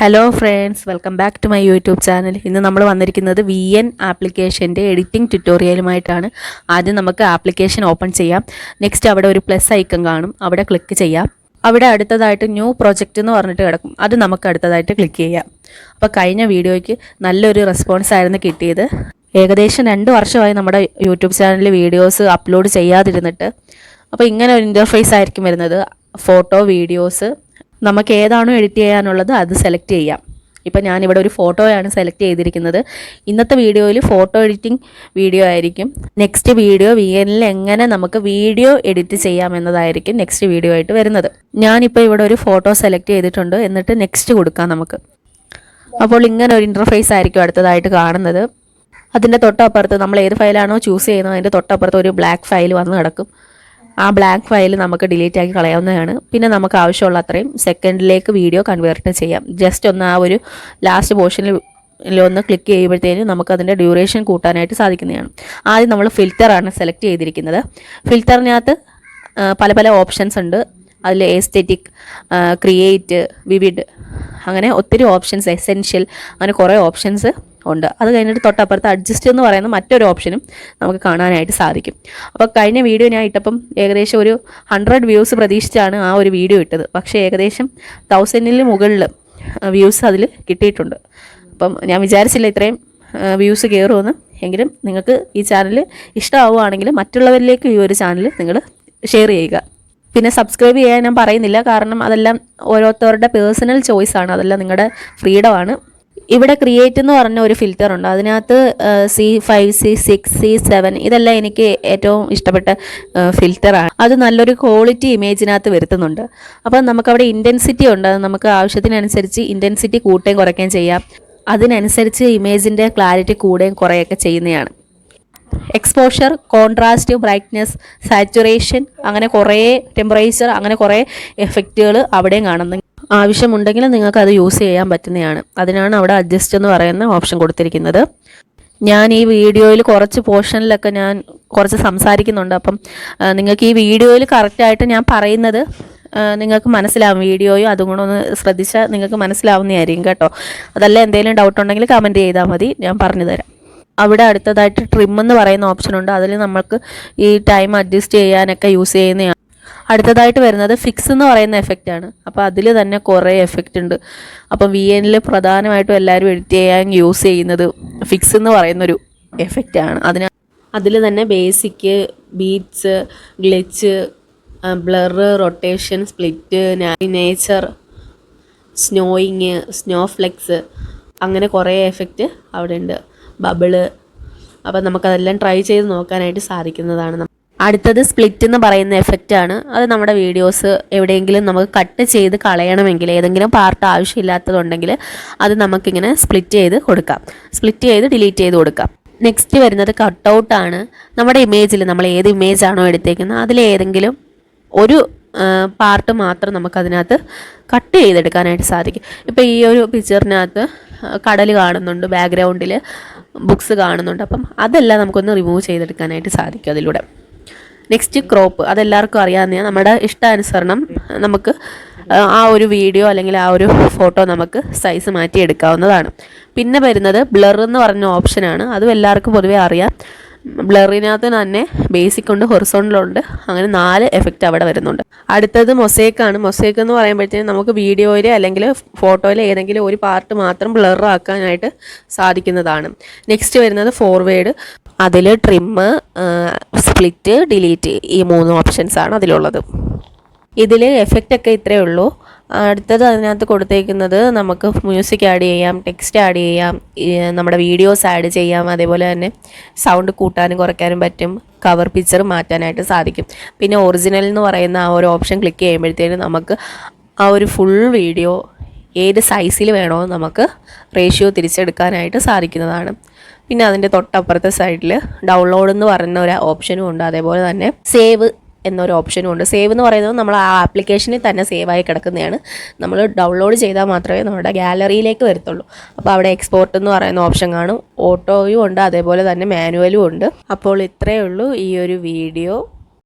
Hello friends, welcome back to my YouTube channel. ഇന്ന് നമ്മൾ വന്നിരിക്കുന്നത് VN ആപ്ലിക്കേഷൻ്റെ എഡിറ്റിംഗ് ട്യൂട്ടോറിയലുമായിട്ടാണ്. ആദ്യം നമുക്ക് ആപ്ലിക്കേഷൻ ഓപ്പൺ ചെയ്യാം. നെക്സ്റ്റ് അവിടെ ഒരു പ്ലസ് ഐക്കൺ കാണും, അവിടെ ക്ലിക്ക് ചെയ്യാം. അവിടെ അടുത്തതായിട്ട് ന്യൂ പ്രൊജക്റ്റ് എന്ന് പറഞ്ഞിട്ട് കിടക്കും, അത് നമുക്ക് അടുത്തതായിട്ട് ക്ലിക്ക് ചെയ്യാം. അപ്പോൾ കഴിഞ്ഞ വീഡിയോയ്ക്ക് നല്ലൊരു റെസ്പോൺസ് ആയിരുന്നു കിട്ടിയത്. ഏകദേശം 2 വർഷമായി നമ്മുടെ യൂട്യൂബ് ചാനലിൽ വീഡിയോസ് അപ്ലോഡ് ചെയ്യാതിരുന്നിട്ട്. അപ്പോൾ ഇങ്ങനെ ഒരു ഇൻ്റർഫേസ് ആയിരിക്കും വരുന്നത്. ഫോട്ടോ, വീഡിയോസ്, നമുക്ക് ഏതാണോ എഡിറ്റ് ചെയ്യാനുള്ളത് അത് സെലക്ട് ചെയ്യാം. ഇപ്പം ഞാനിവിടെ ഒരു ഫോട്ടോയാണ് സെലക്ട് ചെയ്തിരിക്കുന്നത്. ഇന്നത്തെ വീഡിയോയിൽ ഫോട്ടോ എഡിറ്റിംഗ് വീഡിയോ ആയിരിക്കും. നെക്സ്റ്റ് വീഡിയോ VNൽ എങ്ങനെ നമുക്ക് വീഡിയോ എഡിറ്റ് ചെയ്യാം എന്നതായിരിക്കും നെക്സ്റ്റ് വീഡിയോ ആയിട്ട് വരുന്നത്. ഞാനിപ്പോൾ ഇവിടെ ഒരു ഫോട്ടോ സെലക്ട് ചെയ്തിട്ടുണ്ട്. എന്നിട്ട് നെക്സ്റ്റ് കൊടുക്കാം നമുക്ക്. അപ്പോൾ ഇങ്ങനെ ഒരു ഇൻ്റർഫേസ് ആയിരിക്കും അടുത്തതായിട്ട് കാണുന്നത്. അതിൻ്റെ തൊട്ടപ്പുറത്ത് നമ്മൾ ഏത് ഫയലാണോ ചൂസ് ചെയ്യുന്നത് അതിൻ്റെ തൊട്ടപ്പുറത്ത് ഒരു ബ്ലാക്ക് ഫയൽ വന്ന് കിടക്കും. ആ ബ്ലാക്ക് ഫയൽ നമുക്ക് ഡിലീറ്റ് ആക്കി കളയാവുന്നതാണ്. പിന്നെ നമുക്ക് ആവശ്യമുള്ള അത്രയും സെക്കൻഡിലേക്ക് വീഡിയോ കൺവേർട്ട് ചെയ്യാം. ജസ്റ്റ് ഒന്ന് ആ ഒരു ലാസ്റ്റ് പോർഷനിൽ ഒന്ന് ക്ലിക്ക് ചെയ്യുമ്പോഴത്തേനും നമുക്കതിൻ്റെ ഡ്യൂറേഷൻ കൂട്ടാനായിട്ട് സാധിക്കുന്നതാണ്. ആദ്യം നമ്മൾ ഫിൽറ്ററാണ് സെലക്ട് ചെയ്തിരിക്കുന്നത്. ഫിൽറ്ററിനകത്ത് പല പല ഓപ്ഷൻസ് ഉണ്ട്. അതിൽ എസ്തെറ്റിക്, ക്രിയേറ്റ്, വിവിഡ്, അങ്ങനെ ഒത്തിരി ഓപ്ഷൻസ്, എസെൻഷ്യൽ, അങ്ങനെ കുറേ ഓപ്ഷൻസ് ഉണ്ട്. അത് കഴിഞ്ഞിട്ട് തൊട്ടപ്പുറത്ത് അഡ്ജസ്റ്റ് എന്ന് പറയുന്ന മറ്റൊരു ഓപ്ഷനും നമുക്ക് കാണാനായിട്ട് സാധിക്കും. അപ്പോൾ കഴിഞ്ഞ വീഡിയോ ഞാൻ ഇട്ടപ്പം ഏകദേശം ഒരു 100 വ്യൂസ് പ്രതീക്ഷിച്ചാണ് ആ ഒരു വീഡിയോ ഇട്ടത്. പക്ഷേ ഏകദേശം 1000 മുകളിൽ വ്യൂസ് അതിൽ കിട്ടിയിട്ടുണ്ട്. അപ്പം ഞാൻ വിചാരിച്ചില്ല ഇത്രയും വ്യൂസ് കയറുമെന്ന്. എങ്കിലും നിങ്ങൾക്ക് ഈ ചാനൽ ഇഷ്ടമാവുകയാണെങ്കിൽ മറ്റുള്ളവരിലേക്ക് ഈ ഒരു ചാനൽ നിങ്ങൾ ഷെയർ ചെയ്യുക. പിന്നെ സബ്സ്ക്രൈബ് ചെയ്യാൻ ഞാൻ പറയുന്നില്ല, കാരണം അതെല്ലാം ഓരോരുത്തരുടെ പേഴ്സണൽ ചോയ്സാണ്, അതെല്ലാം നിങ്ങളുടെ ഫ്രീഡമാണ്. ഇവിടെ ക്രിയേറ്റ് എന്ന് പറഞ്ഞ ഒരു ഫിൽറ്റർ ഉണ്ട്. അതിനകത്ത് C5, C6, C7 ഇതെല്ലാം എനിക്ക് ഏറ്റവും ഇഷ്ടപ്പെട്ട ഫിൽറ്ററാണ്. അത് നല്ലൊരു ക്വാളിറ്റി ഇമേജിനകത്ത് വരുത്തുന്നുണ്ട്. അപ്പം നമുക്കവിടെ ഇൻറ്റൻസിറ്റി ഉണ്ട്. നമുക്ക് ആവശ്യത്തിനനുസരിച്ച് ഇൻറ്റൻസിറ്റി കൂട്ടുകയും കുറയ്ക്കുകയും ചെയ്യാം. അതിനനുസരിച്ച് ഇമേജിൻ്റെ ക്ലാരിറ്റി കൂടുകയും കുറയുകയൊക്കെ ചെയ്യുന്നതാണ്. എക്സ്പോഷർ, കോൺട്രാസ്റ്റ്, ബ്രൈറ്റ്നെസ്, സാച്ചുറേഷൻ, അങ്ങനെ കുറേ ടെമ്പറേച്ചർ, അങ്ങനെ കുറേ എഫക്റ്റുകൾ അവിടെയും കാണുന്നു. ആവശ്യമുണ്ടെങ്കിൽ നിങ്ങൾക്ക് അത് യൂസ് ചെയ്യാൻ പറ്റുന്നതാണ്. അതിനാണ് അവിടെ അഡ്ജസ്റ്റ് എന്ന് പറയുന്ന ഓപ്ഷൻ കൊടുത്തിരിക്കുന്നത്. ഞാൻ ഈ വീഡിയോയിൽ കുറച്ച് പോർഷനിലൊക്കെ ഞാൻ കുറച്ച് സംസാരിക്കുന്നുണ്ട്. അപ്പം നിങ്ങൾക്ക് ഈ വീഡിയോയിൽ കറക്റ്റായിട്ട് ഞാൻ പറയുന്നത് നിങ്ങൾക്ക് മനസ്സിലാവും. വീഡിയോയും അതും കൂടെ ഒന്ന് ശ്രദ്ധിച്ചാൽ നിങ്ങൾക്ക് മനസ്സിലാവുന്നതായിരിക്കും കേട്ടോ. അതല്ല എന്തെങ്കിലും ഡൗട്ട് ഉണ്ടെങ്കിൽ കമൻറ്റ് ചെയ്താൽ മതി, ഞാൻ പറഞ്ഞു തരാം. അവിടെ അടുത്തതായിട്ട് ട്രിം എന്ന് പറയുന്ന ഓപ്ഷനുണ്ട്. അതിൽ നമുക്ക് ഈ ടൈം അഡ്ജസ്റ്റ് ചെയ്യാനൊക്കെ യൂസ് ചെയ്യുന്നതാണ്. അടുത്തതായിട്ട് വരുന്നത് ഫിക്സ് എന്ന് പറയുന്ന എഫക്റ്റാണ്. അപ്പോൾ അതിൽ തന്നെ കുറേ എഫക്റ്റ് ഉണ്ട്. അപ്പം VNൽ പ്രധാനമായിട്ടും എല്ലാവരും എഡിറ്റ് ചെയ്യാൻ യൂസ് ചെയ്യുന്നത് ഫിക്സ് എന്ന് പറയുന്നൊരു എഫക്റ്റാണ്. അതിൽ തന്നെ basic, beats, glitch, blur, rotation, split, nature, snowing, snowflakes, അങ്ങനെ കുറേ എഫക്റ്റ് അവിടെ ഉണ്ട്. ബബിള്. അപ്പം നമുക്കതെല്ലാം ട്രൈ ചെയ്ത് നോക്കാനായിട്ട് സാധിക്കുന്നതാണ്. അടുത്തത് സ്പ്ലിറ്റ് എന്ന് പറയുന്ന എഫക്റ്റാണ്. അത് നമ്മുടെ വീഡിയോസ് എവിടെയെങ്കിലും നമുക്ക് കട്ട് ചെയ്ത് കളയണമെങ്കിൽ, ഏതെങ്കിലും പാർട്ട് ആവശ്യമില്ലാത്തതുണ്ടെങ്കിൽ അത് നമുക്കിങ്ങനെ സ്പ്ലിറ്റ് ചെയ്ത് കൊടുക്കാം. സ്പ്ലിറ്റ് ചെയ്ത് ഡിലീറ്റ് ചെയ്ത് കൊടുക്കാം. നെക്സ്റ്റ് വരുന്നത് കട്ടൗട്ടാണ്. നമ്മുടെ ഇമേജിൽ നമ്മൾ ഏത് ഇമേജാണോ എടുത്തേക്കുന്നത് അതിലേതെങ്കിലും ഒരു പാർട്ട് മാത്രം നമുക്കതിനകത്ത് കട്ട് ചെയ്തെടുക്കാനായിട്ട് സാധിക്കും. ഇപ്പോൾ ഈ ഒരു പിക്ചറിനകത്ത് കടൽ കാണുന്നുണ്ട്, ബാക്ക്ഗ്രൗണ്ടിൽ ബുക്സ് കാണുന്നുണ്ട്. അപ്പം അതെല്ലാം നമുക്കൊന്ന് റിമൂവ് ചെയ്തെടുക്കാനായിട്ട് സാധിക്കും അതിലൂടെ. Next crop. അതെല്ലാവർക്കും അറിയാവുന്ന, നമ്മുടെ ഇഷ്ടാനുസരണം നമുക്ക് ആ ഒരു വീഡിയോ അല്ലെങ്കിൽ ആ ഒരു ഫോട്ടോ നമുക്ക് സൈസ് മാറ്റി എടുക്കാവുന്നതാണ്. പിന്നെ വരുന്നത് ബ്ലർ എന്ന് പറഞ്ഞ ഓപ്ഷനാണ്. അതും എല്ലാവർക്കും പൊതുവേ അറിയാം. ബ്ലറിനകത്ത് തന്നെ ബേസിക് ഉണ്ട്, ഹൊറിസോണ്ടലുണ്ട്, അങ്ങനെ 4 എഫക്റ്റ് അവിടെ വരുന്നുണ്ട്. അടുത്തത് മൊസൈക്കാണ്. മൊസൈക്ക് എന്ന് പറയുമ്പോഴത്തേക്കും നമുക്ക് വീഡിയോയിൽ അല്ലെങ്കിൽ ഫോട്ടോയിൽ ഏതെങ്കിലും ഒരു പാർട്ട് മാത്രം ബ്ലർ ആക്കാനായിട്ട് സാധിക്കുന്നതാണ്. നെക്സ്റ്റ് വരുന്നത് ഫോർവേഡ്. അതിൽ ട്രിം, സ്പ്ലിറ്റ്, ഡിലീറ്റ്, ഈ 3 ഓപ്ഷൻസാണ് അതിലുള്ളത്. ഇതിൽ എഫക്റ്റൊക്കെ ഇത്രയേ ഉള്ളൂ. അടുത്തത് അതിനകത്ത് കൊടുത്തേക്കുന്നത് നമുക്ക് മ്യൂസിക് ആഡ് ചെയ്യാം, ടെക്സ്റ്റ് ആഡ് ചെയ്യാം, നമ്മുടെ വീഡിയോസ് ആഡ് ചെയ്യാം. അതേപോലെ തന്നെ സൗണ്ട് കൂട്ടാനും കുറയ്ക്കാനും പറ്റും. കവർ പിക്ചർ മാറ്റാനായിട്ട് സാധിക്കും. പിന്നെ ഒറിജിനൽ എന്ന് പറയുന്ന ആ ഒരു ഓപ്ഷൻ ക്ലിക്ക് ചെയ്യുമ്പോഴത്തേനും നമുക്ക് ആ ഒരു ഫുൾ വീഡിയോ ഏത് സൈസിൽ വേണോ നമുക്ക് റേഷ്യോ തിരിച്ചെടുക്കാനായിട്ട് സാധിക്കുന്നതാണ്. പിന്നെ അതിൻ്റെ തൊട്ടപ്പുറത്തെ സൈഡിൽ ഡൗൺലോഡ് എന്ന് പറയുന്ന ഒരു ഓപ്ഷനും ഉണ്ട്. അതേപോലെ തന്നെ സേവ് എന്നൊരു ഓപ്ഷനും ഉണ്ട്. സേവ് എന്ന് പറയുന്നത് നമ്മൾ ആ ആപ്ലിക്കേഷനിൽ തന്നെ സേവായി കിടക്കുന്നതാണ്. നമ്മൾ ഡൗൺലോഡ് ചെയ്താൽ മാത്രമേ നമ്മുടെ ഗാലറിയിലേക്ക് വരത്തുള്ളൂ. അപ്പോൾ അവിടെ എക്സ്പോർട്ട് എന്ന് പറയുന്ന ഓപ്ഷൻ കാണും. ഓട്ടോയും ഉണ്ട്, അതേപോലെ തന്നെ മാനുവലും ഉണ്ട്. അപ്പോൾ ഇത്രയേ ഉള്ളൂ ഈ ഒരു വീഡിയോ.